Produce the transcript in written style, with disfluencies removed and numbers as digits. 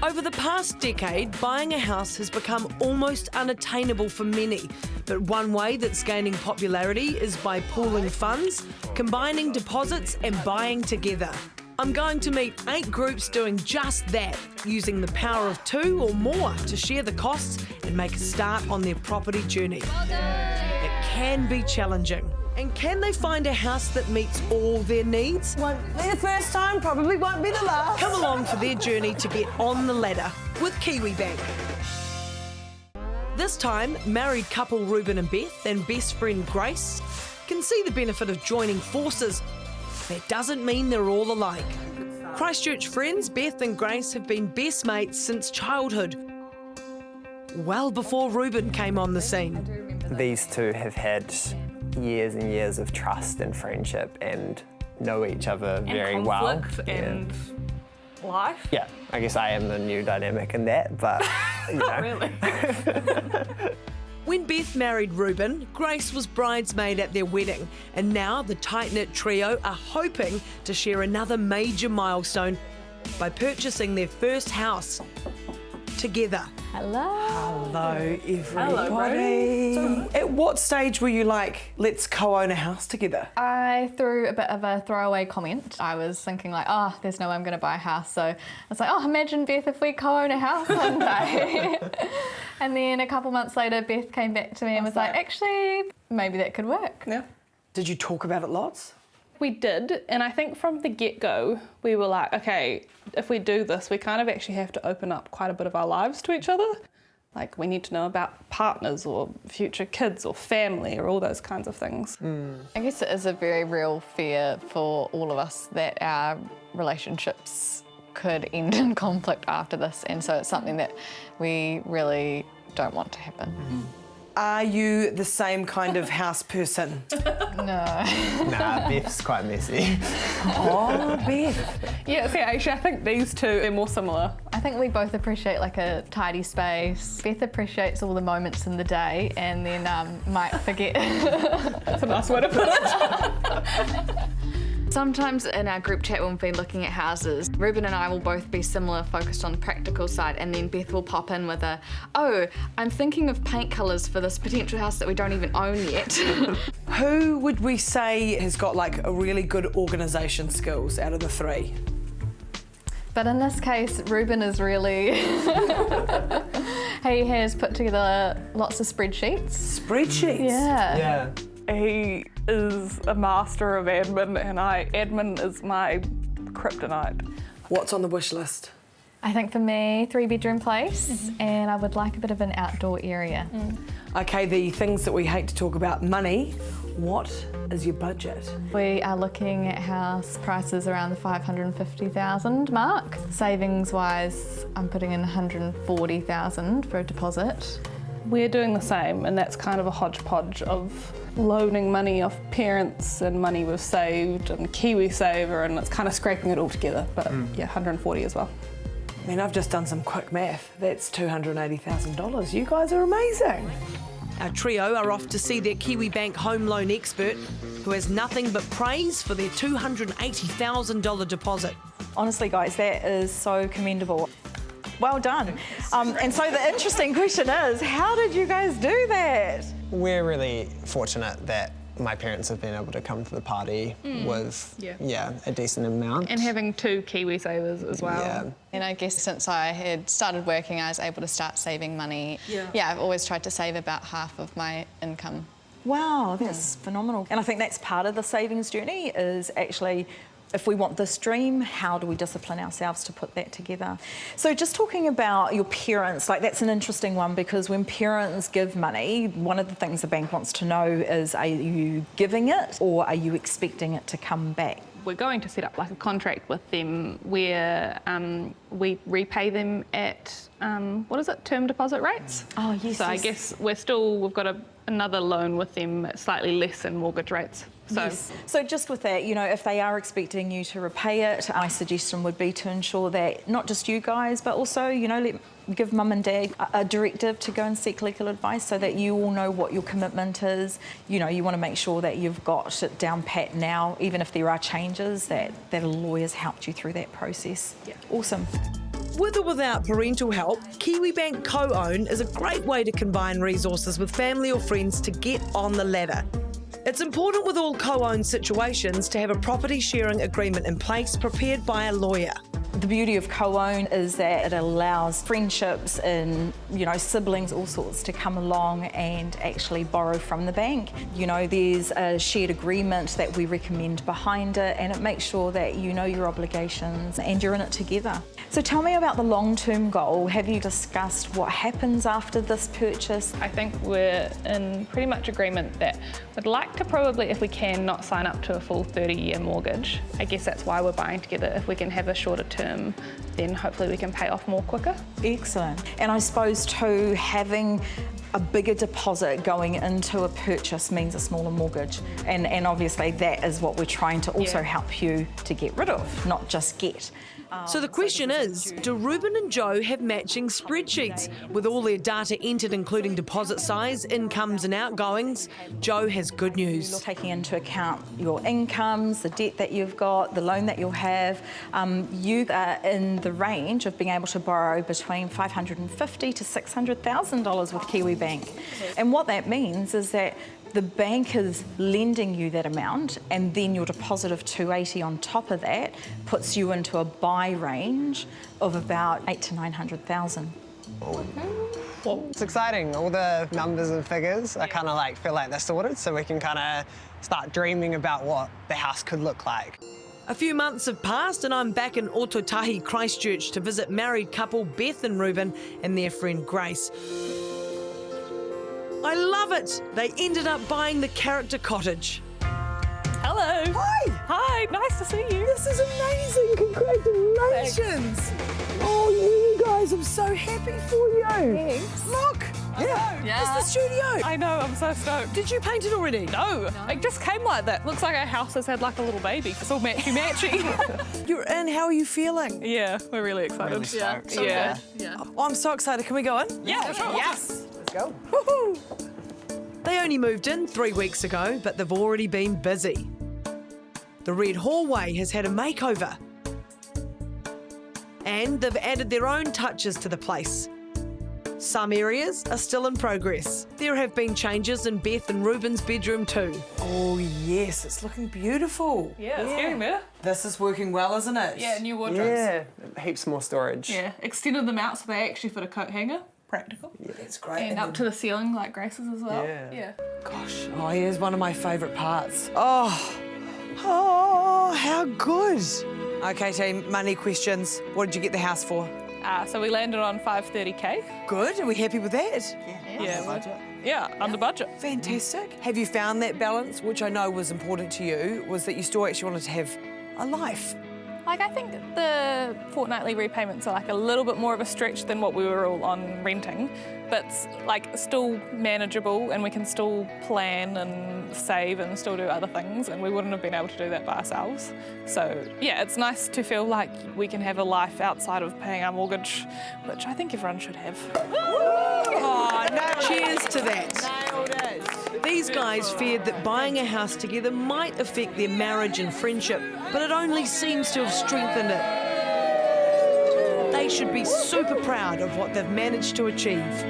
Over the past decade, buying a house has become almost unattainable for many. But one way that's gaining popularity is by pooling funds, combining deposits and buying together. I'm going to meet 8 groups doing just that, using the power of 2 or more to share the costs and make a start on their property journey. It can be challenging. And can they find a house that meets all their needs? Won't be the first time, probably won't be the last. Come along for their journey to get on the ladder with Kiwibank. This time, married couple Reuben and Beth and best friend Grace can see the benefit of joining forces. That doesn't mean they're all alike. Christchurch friends Beth and Grace have been best mates since childhood, well before Reuben came on the scene. These two have had years and years of trust and friendship and know each other very well. And conflict and life. Yeah, I guess I am the new dynamic in that, but you know. Not really. When Beth married Reuben, Grace was bridesmaid at their wedding, and now the tight-knit trio are hoping to share another major milestone by purchasing their first house together. Hello. Hello, everybody. Hello, Brodie. So, at what stage were you like, let's co-own a house together? I threw a bit of a throwaway comment. I was thinking like, oh, there's no way I'm going to buy a house. So I was like, oh, imagine, Beth, if we co-own a house one day. And then a couple months later, Beth came back to me and was like, actually, maybe that could work. Yeah. Did you talk about it lots? We did, and I think from the get-go, we were like, okay, if we do this, we kind of actually have to open up quite a bit of our lives to each other. Like, we need to know about partners or future kids or family or all those kinds of things. I guess it is a very real fear for all of us that our relationships could end in conflict after this, and so it's something that we really don't want to happen. Are you the same kind of house person? No. Nah, Beth's quite messy. Oh, Beth. Yeah, see, actually, I think these two are more similar. I think we both appreciate like a tidy space. Beth appreciates all the moments in the day and then might forget. That's a nice way to put it. Sometimes in our group chat when we've been looking at houses, Reuben and I will both be similar, focused on the practical side, and then Beth will pop in with a, oh, I'm thinking of paint colours for this potential house that we don't even own yet. Who would we say has got like a really good organisation skills out of the 3? But in this case, Reuben is really... He has put together lots of spreadsheets. Spreadsheets? Yeah. He is a master of admin, and admin is my kryptonite. What's on the wish list? I think for me, 3-bedroom place, and I would like a bit of an outdoor area. Okay, the things that we hate to talk about, money. What is your budget? We are looking at house prices around the 550,000 mark. Savings-wise, I'm putting in 140,000 for a deposit. We're doing the same, and that's kind of a hodgepodge of loaning money off parents and money we've saved and KiwiSaver, and it's kind of scraping it all together. But yeah, 140 as well. I mean, I've just done some quick math. That's $280,000. You guys are amazing. Our trio are off to see their Kiwibank home loan expert, who has nothing but praise for their $280,000 deposit. Honestly, guys, that is so commendable. Well done. And so the interesting question is, how did you guys do that? We're really fortunate that my parents have been able to come to the party with a decent amount. And having 2 KiwiSavers as well. Yeah. And I guess since I had started working, I was able to start saving money. Yeah, I've always tried to save about half of my income. Wow, that's phenomenal. And I think that's part of the savings journey is actually, if we want this dream, how do we discipline ourselves to put that together? So just talking about your parents, like that's an interesting one because when parents give money, one of the things the bank wants to know is, are you giving it or are you expecting it to come back? We're going to set up like a contract with them where we repay them at, term deposit rates? Oh, yes. So I guess we've got another loan with them at slightly less than mortgage rates. So just with that, you know, if they are expecting you to repay it, my suggestion would be to ensure that not just you guys, but also, you know, give mum and dad a directive to go and seek legal advice so that you all know what your commitment is. You know, you want to make sure that you've got it down pat now, even if there are changes, that a lawyer's helped you through that process. Yeah. Awesome. With or without parental help, Kiwibank Co-Own is a great way to combine resources with family or friends to get on the ladder. It's important with all co-owned situations to have a property sharing agreement in place prepared by a lawyer. The beauty of co-own is that it allows friendships and, siblings, all sorts, to come along and actually borrow from the bank. There's a shared agreement that we recommend behind it, and it makes sure that you know your obligations and you're in it together. So tell me about the long-term goal. Have you discussed what happens after this purchase? I think we're in pretty much agreement that we'd like to probably, if we can, not sign up to a full 30-year mortgage. I guess that's why we're buying together. If we can have a shorter term, then hopefully we can pay off more quicker. Excellent. And I suppose too, having a bigger deposit going into a purchase means a smaller mortgage. And obviously that is what we're trying to also help you to get rid of, not just get. So the question is, do Reuben and Joe have matching spreadsheets? With all their data entered, including deposit size, incomes and outgoings, Joe has good news. You're taking into account your incomes, the debt that you've got, the loan that you'll have. You are in the range of being able to borrow between $550,000 to $600,000 with Kiwibank. And what that means is that the bank is lending you that amount, and then your deposit of $280 on top of that puts you into a buy range of about $800,000 to $900,000. It's exciting. All the numbers and figures, I kind of feel like they're sorted, so we can kind of start dreaming about what the house could look like. A few months have passed and I'm back in Ototahi, Christchurch to visit married couple Beth and Reuben and their friend Grace. I love it! They ended up buying the character cottage. Hello. Hi! Hi, nice to see you. This is amazing. Congratulations. Thanks. Oh, you guys, I'm so happy for you. Thanks. Look. Yeah. It's the studio. I know, I'm so stoked. Did you paint it already? No, it just came like that. Looks like our house has had like a little baby. It's all matchy-matchy. You're in. How are you feeling? Yeah, we're really excited. Really stoked. Yeah. Oh, I'm so excited. Can we go in? Yeah, sure. Yes. Let's go. Woohoo. They only moved in 3 weeks ago, but they've already been busy. The red hallway has had a makeover. And they've added their own touches to the place. Some areas are still in progress. There have been changes in Beth and Reuben's bedroom too. Oh, yes. It's looking beautiful. Yeah, it's getting there. This is working well, isn't it? Yeah, new wardrobes. Yeah, heaps more storage. Yeah, extended them out so they actually fit a coat hanger. Practical. That's great. And up to the ceiling like Grace's as well. Yeah. Gosh. Oh, here's one of my favourite parts. Oh, how good. Okay, team, money questions. What did you get the house for? So we landed on $530K. Good. Are we happy with that? Yeah, under budget. Fantastic. Have you found that balance, which I know was important to you, was that you still actually wanted to have a life? Like, I think the fortnightly repayments are like a little bit more of a stretch than what we were all on renting, but like still manageable, and we can still plan and save and still do other things, and we wouldn't have been able to do that by ourselves. So yeah, it's nice to feel like we can have a life outside of paying our mortgage, which I think everyone should have. Oh, no. Cheers to that. Nailed it. These guys feared that buying a house together might affect their marriage and friendship, but it only seems to have strengthened it. They should be super proud of what they've managed to achieve.